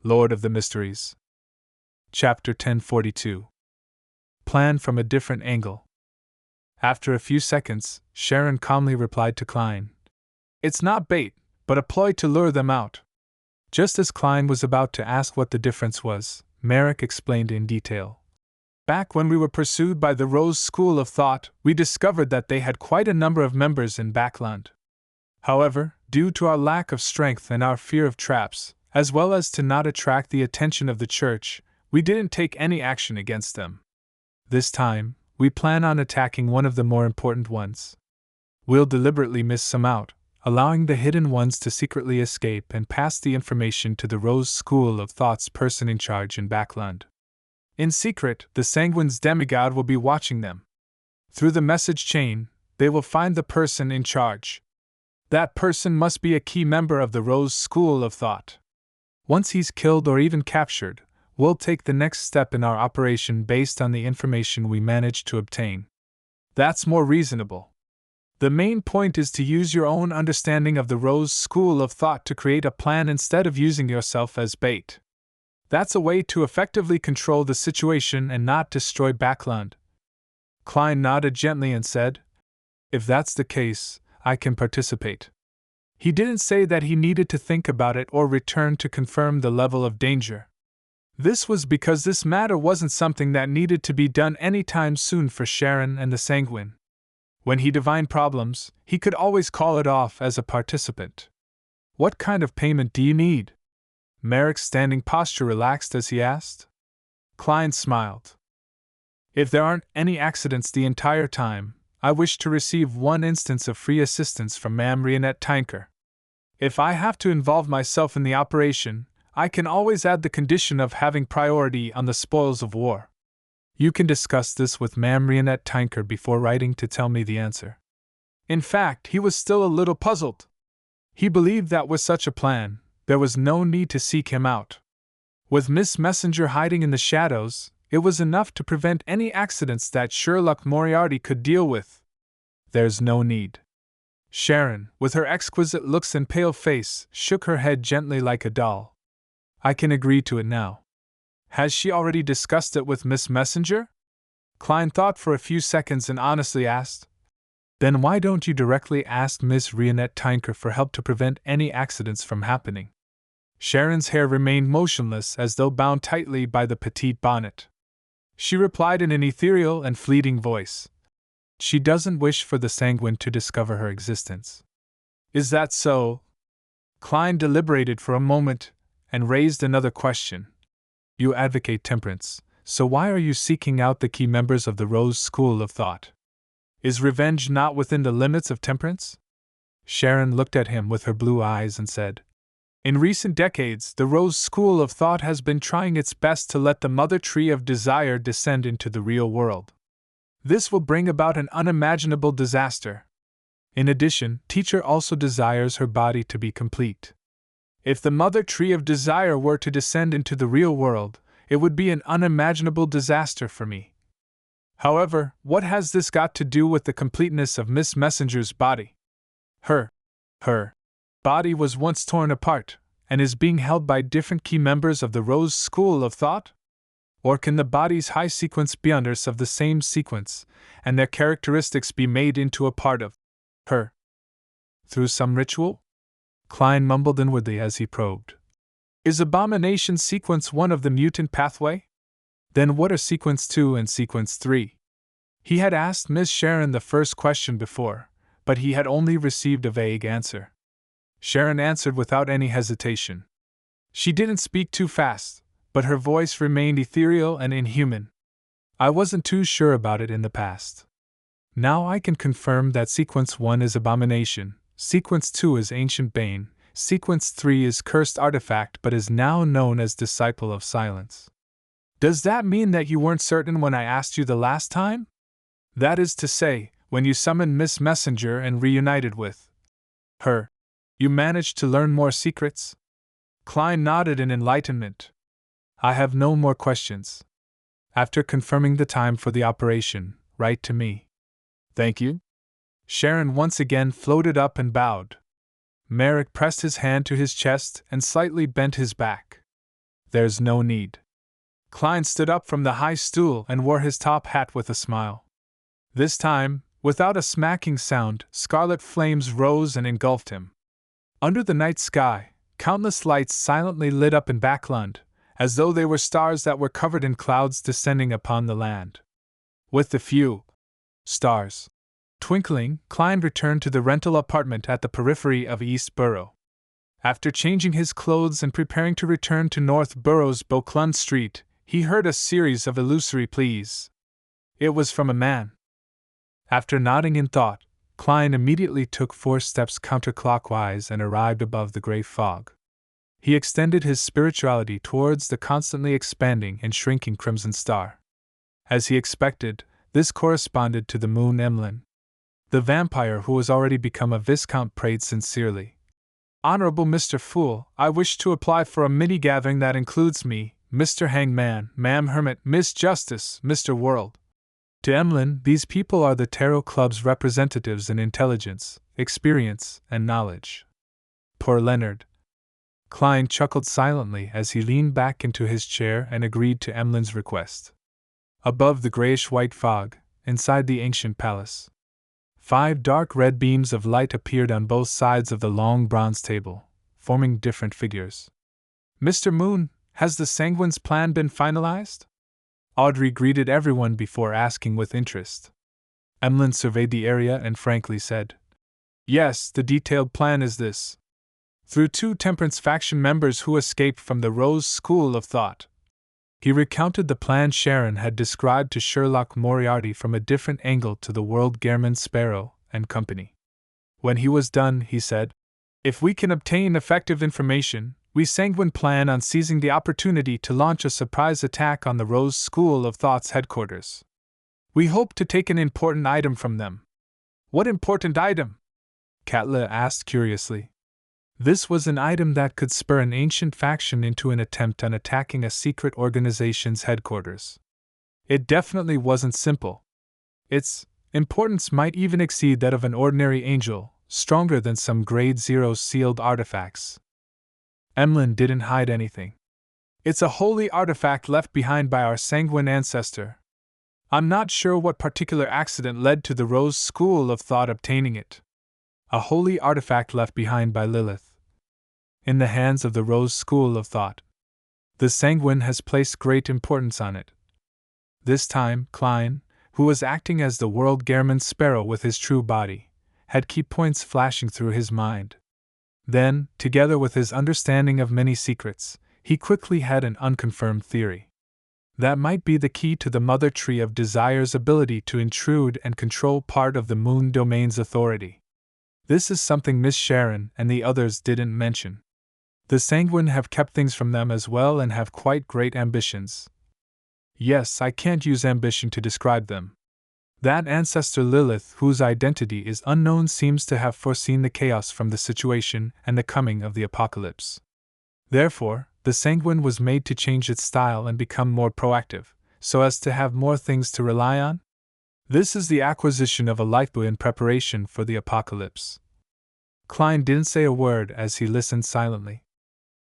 Lord of the Mysteries. Chapter 1042. Plan from a different angle. After a few seconds, Sharon calmly replied to Klein. It's not bait, but a ploy to lure them out. Just as Klein was about to ask what the difference was, Merrick explained in detail. Back when we were pursued by the Rose School of Thought, we discovered that they had quite a number of members in Backland. However, due to our lack of strength and our fear of traps, as well as to not attract the attention of the church, we didn't take any action against them. This time, we plan on attacking one of the more important ones. We'll deliberately miss some out, allowing the hidden ones to secretly escape and pass the information to the Rose School of Thought's person in charge in Backland. In secret, the Sanguine's demigod will be watching them. Through the message chain, they will find the person in charge. That person must be a key member of the Rose School of Thought. Once he's killed or even captured, we'll take the next step in our operation based on the information we manage to obtain. That's more reasonable. The main point is to use your own understanding of the Rose School of Thought to create a plan instead of using yourself as bait. That's a way to effectively control the situation and not destroy Backland. Klein nodded gently and said, If that's the case, I can participate. He didn't say that he needed to think about it or return to confirm the level of danger. This was because this matter wasn't something that needed to be done anytime soon for Sharon and the Sanguine. When he divined problems, he could always call it off as a participant. What kind of payment do you need? Merrick's standing posture relaxed as he asked. Klein smiled. If there aren't any accidents the entire time, I wish to receive 1 instance of free assistance from Marionette Tinker. If I have to involve myself in the operation, I can always add the condition of having priority on the spoils of war. You can discuss this with Marionette Tinker before writing to tell me the answer. In fact, he was still a little puzzled. He believed that with such a plan, there was no need to seek him out. With Miss Messenger hiding in the shadows, it was enough to prevent any accidents that Sherlock Moriarty could deal with. There's no need. Sharon, with her exquisite looks and pale face, shook her head gently like a doll. I can agree to it now. Has she already discussed it with Miss Messenger? Klein thought for a few seconds and honestly asked. Then why don't you directly ask Miss Marionette Tinker for help to prevent any accidents from happening? Sharon's hair remained motionless as though bound tightly by the petite bonnet. She replied in an ethereal and fleeting voice. She doesn't wish for the Sanguine to discover her existence. Is that so? Klein deliberated for a moment and raised another question. You advocate temperance, so why are you seeking out the key members of the Rose School of Thought? Is revenge not within the limits of temperance? Sharon looked at him with her blue eyes and said, In recent decades, the Rose School of Thought has been trying its best to let the mother tree of desire descend into the real world. This will bring about an unimaginable disaster. In addition, Teacher also desires her body to be complete. If the mother tree of desire were to descend into the real world, it would be an unimaginable disaster for me. However, what has this got to do with the completeness of Miss Messenger's body? Her body was once torn apart, and is being held by different key members of the Rose School of Thought? Or can the body's high sequence be others of the same sequence, and their characteristics be made into a part of her? Through some ritual? Klein mumbled inwardly as he probed. Is Abomination Sequence 1 of the mutant pathway? Then what are Sequence 2 and Sequence 3? He had asked Miss Sharon the first question before, but he had only received a vague answer. Sharon answered without any hesitation. She didn't speak too fast, but her voice remained ethereal and inhuman. I wasn't too sure about it in the past. Now I can confirm that Sequence 1 is Abomination, Sequence 2 is Ancient Bane, Sequence 3 is Cursed Artifact but is now known as Disciple of Silence. Does that mean that you weren't certain when I asked you the last time? That is to say, when you summoned Miss Messenger and reunited with her, you managed to learn more secrets? Klein nodded in enlightenment. I have no more questions. After confirming the time for the operation, write to me. Thank you. Sharon once again floated up and bowed. Merrick pressed his hand to his chest and slightly bent his back. There's no need. Klein stood up from the high stool and wore his top hat with a smile. This time, without a smacking sound, scarlet flames rose and engulfed him. Under the night sky, countless lights silently lit up in Backland, as though they were stars that were covered in clouds descending upon the land. With the few stars twinkling, Klein returned to the rental apartment at the periphery of East Borough. After changing his clothes and preparing to return to North Borough's Beauclund Street, he heard a series of illusory pleas. It was from a man. After nodding in thought, Klein immediately took 4 steps counterclockwise and arrived above the gray fog. He extended his spirituality towards the constantly expanding and shrinking crimson star. As he expected, this corresponded to the moon Emlyn. The vampire who was already become a viscount prayed sincerely. Honorable Mr. Fool, I wish to apply for a mini-gathering that includes me, Mr. Hangman, Ma'am Hermit, Miss Justice, Mr. World. To Emlyn, these people are the Tarot Club's representatives in intelligence, experience, and knowledge. Poor Leonard. Klein chuckled silently as he leaned back into his chair and agreed to Emlyn's request. Above the grayish-white fog, inside the ancient palace, 5 dark red beams of light appeared on both sides of the long bronze table, forming different figures. Mr. Moon, has the Sanguine's plan been finalized? Audrey greeted everyone before asking with interest. Emlyn surveyed the area and frankly said, Yes, the detailed plan is this. Through 2 Temperance faction members who escaped from the Rose School of Thought. He recounted the plan Sharon had described to Sherlock Moriarty from a different angle to the world Gehrman Sparrow and Company. When he was done, he said, If we can obtain effective information, we Sanguine plan on seizing the opportunity to launch a surprise attack on the Rose School of Thought's headquarters. We hope to take an important item from them. What important item? Katla asked curiously. This was an item that could spur an ancient faction into an attempt on attacking a secret organization's headquarters. It definitely wasn't simple. Its importance might even exceed that of an ordinary angel, stronger than some Grade 0 sealed artifacts. Emlyn didn't hide anything. It's a holy artifact left behind by our Sanguine ancestor. I'm not sure what particular accident led to the Rose School of Thought obtaining it. A holy artifact left behind by Lilith. In the hands of the Rose School of Thought. The Sanguine has placed great importance on it. This time, Klein, who was acting as the world Gehrman Sparrow with his true body, had key points flashing through his mind. Then, together with his understanding of many secrets, he quickly had an unconfirmed theory. That might be the key to the Mother Tree of Desire's ability to intrude and control part of the Moon Domain's authority. This is something Miss Sharon and the others didn't mention. The Sanguine have kept things from them as well and have quite great ambitions. Yes, I can't use ambition to describe them. That ancestor Lilith, whose identity is unknown, seems to have foreseen the chaos from the situation and the coming of the apocalypse. Therefore, the Sanguine was made to change its style and become more proactive, so as to have more things to rely on. This is the acquisition of a lifeboat in preparation for the apocalypse. Klein didn't say a word as he listened silently.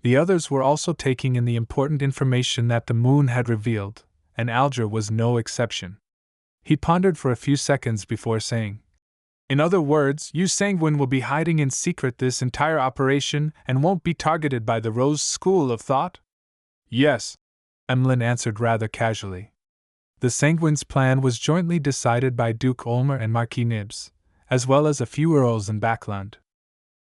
The others were also taking in the important information that the moon had revealed, and Alger was no exception. He pondered for a few seconds before saying, In other words, you Sanguine will be hiding in secret this entire operation and won't be targeted by the Rose School of Thought? Yes, Emlyn answered rather casually. The Sanguine's plan was jointly decided by Duke Olmer and Marquis Nibs, as well as a few earls in Backland.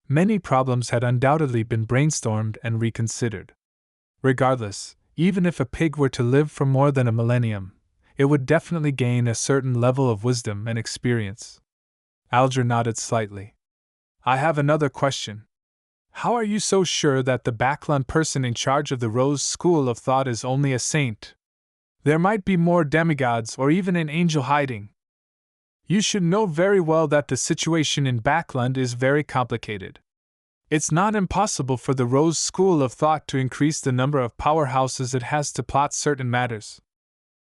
Many problems had undoubtedly been brainstormed and reconsidered. Regardless, even if a pig were to live for more than a millennium, it would definitely gain a certain level of wisdom and experience. Alger nodded slightly. I have another question. How are you so sure that the Backland person in charge of the Rose School of Thought is only a saint? There might be more demigods or even an angel hiding. You should know very well that the situation in Backland is very complicated. It's not impossible for the Rose School of Thought to increase the number of powerhouses it has to plot certain matters.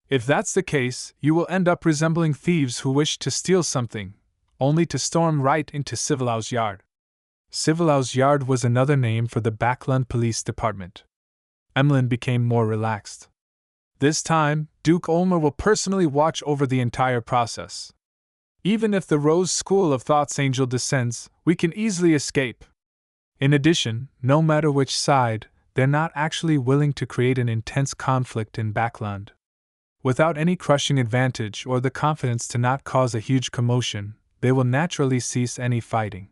If that's the case, you will end up resembling thieves who wish to steal something, only to storm right into Civilau's Yard. Civilau's Yard was another name for the Backland Police Department. Emlyn became more relaxed. This time, Duke Ulmer will personally watch over the entire process. Even if the Rose School of Thought's angel descends, we can easily escape. In addition, no matter which side, they're not actually willing to create an intense conflict in Backland. Without any crushing advantage or the confidence to not cause a huge commotion, they will naturally cease any fighting.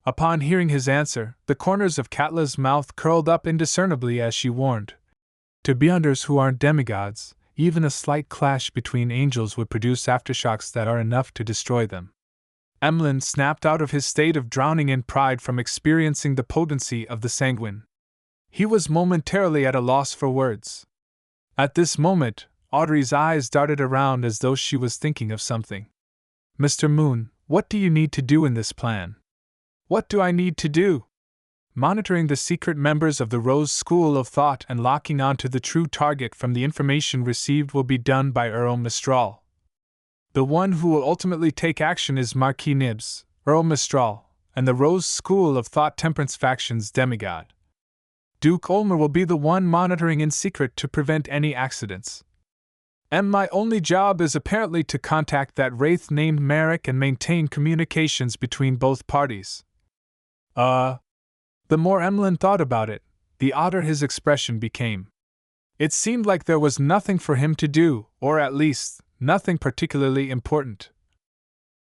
Upon hearing his answer, the corners of Katla's mouth curled up indiscernibly as she warned. To beyonders who aren't demigods, even a slight clash between angels would produce aftershocks that are enough to destroy them. Emlyn snapped out of his state of drowning in pride from experiencing the potency of the sanguine. He was momentarily at a loss for words. At this moment, Audrey's eyes darted around as though she was thinking of something. Mr. Moon, what do you need to do in this plan? What do I need to do? Monitoring the secret members of the Rose School of Thought and locking onto the true target from the information received will be done by Earl Mistral. The one who will ultimately take action is Marquis Nibs, Earl Mistral, and the Rose School of Thought Temperance faction's demigod. Duke Ulmer will be the one monitoring in secret to prevent any accidents. And my only job is apparently to contact that wraith named Merrick and maintain communications between both parties. The more Emlyn thought about it, the odder his expression became. It seemed like there was nothing for him to do, or at least, nothing particularly important.